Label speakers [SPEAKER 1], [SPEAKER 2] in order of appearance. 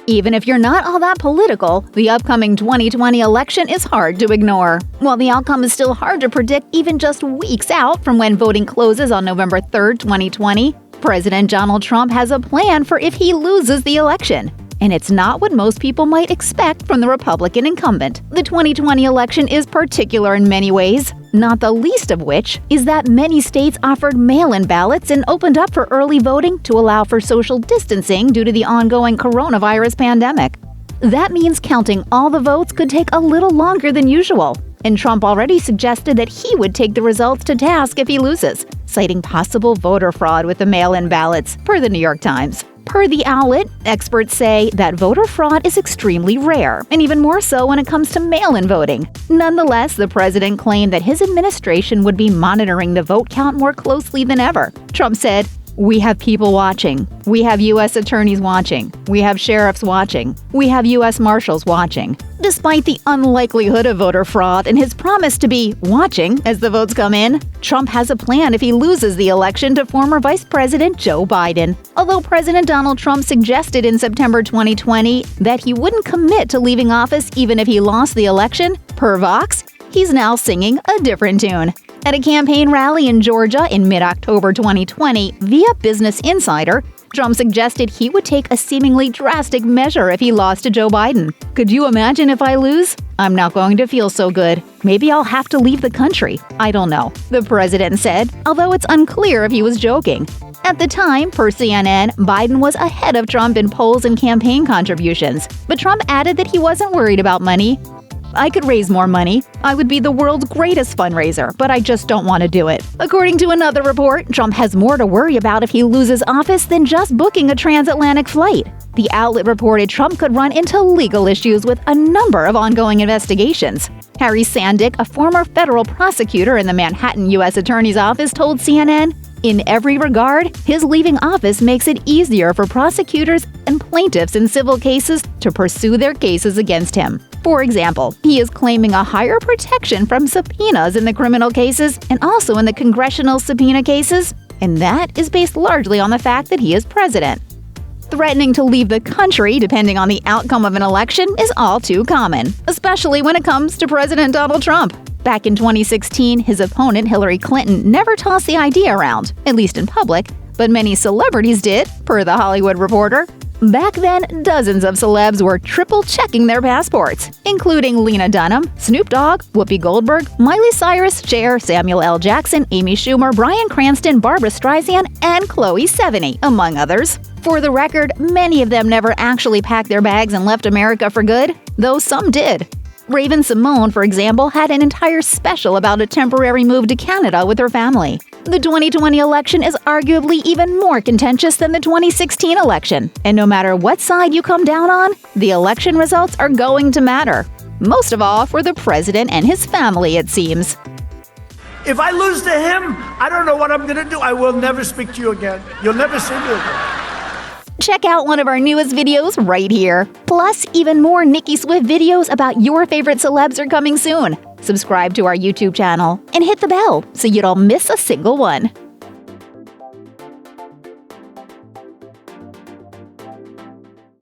[SPEAKER 1] Even if you're not all that political, the upcoming 2020 election is hard to ignore. While the outcome is still hard to predict even just weeks out from when voting closes on November 3, 2020, President Donald Trump has a plan for if he loses the election. And it's not what most people might expect from the Republican incumbent. The 2020 election is particular in many ways, not the least of which is that many states offered mail-in ballots and opened up for early voting to allow for social distancing due to the ongoing coronavirus pandemic. That means counting all the votes could take a little longer than usual. And Trump already suggested that he would take the results to task if he loses, citing possible voter fraud with the mail-in ballots, per the New York Times. Per the outlet, experts say that voter fraud is extremely rare, and even more so when it comes to mail-in voting. Nonetheless, the president claimed that his administration would be monitoring the vote count more closely than ever. Trump said, "We have people watching. We have U.S. attorneys watching. We have sheriffs watching. We have U.S. marshals watching." Despite the unlikelihood of voter fraud and his promise to be watching as the votes come in, Trump has a plan if he loses the election to former Vice President Joe Biden. Although President Donald Trump suggested in September 2020 that he wouldn't commit to leaving office even if he lost the election, per Vox, he's now singing a different tune. At a campaign rally in Georgia in mid-October 2020, via Business Insider, Trump suggested he would take a seemingly drastic measure if he lost to Joe Biden. "Could you imagine if I lose? I'm not going to feel so good. Maybe I'll have to leave the country. I don't know," the president said, although it's unclear if he was joking. At the time, per CNN, Biden was ahead of Trump in polls and campaign contributions, but Trump added that he wasn't worried about money. "I could raise more money. I would be the world's greatest fundraiser, but I just don't want to do it." According to another report, Trump has more to worry about if he loses office than just booking a transatlantic flight. The outlet reported Trump could run into legal issues with a number of ongoing investigations. Harry Sandick, a former federal prosecutor in the Manhattan U.S. Attorney's Office, told CNN, "In every regard, his leaving office makes it easier for prosecutors and plaintiffs in civil cases to pursue their cases against him. For example, he is claiming a higher protection from subpoenas in the criminal cases and also in the congressional subpoena cases, and that is based largely on the fact that he is president." Threatening to leave the country depending on the outcome of an election is all too common, especially when it comes to President Donald Trump. Back in 2016, his opponent Hillary Clinton never tossed the idea around, at least in public, but many celebrities did, per The Hollywood Reporter. Back then, dozens of celebs were triple-checking their passports, including Lena Dunham, Snoop Dogg, Whoopi Goldberg, Miley Cyrus, Cher, Samuel L. Jackson, Amy Schumer, Bryan Cranston, Barbra Streisand, and Chloe Sevigny, among others. For the record, many of them never actually packed their bags and left America for good, though some did. Raven-Symoné, for example, had an entire special about a temporary move to Canada with her family. The 2020 election is arguably even more contentious than the 2016 election, and no matter what side you come down on, the election results are going to matter. Most of all for the president and his family, it seems.
[SPEAKER 2] If I lose to him, I don't know what I'm going to do. I will never speak to you again. You'll never see me again.
[SPEAKER 1] Check out one of our newest videos right here. Plus, even more Nicki Swift videos about your favorite celebs are coming soon. Subscribe to our YouTube channel and hit the bell so you don't miss a single one.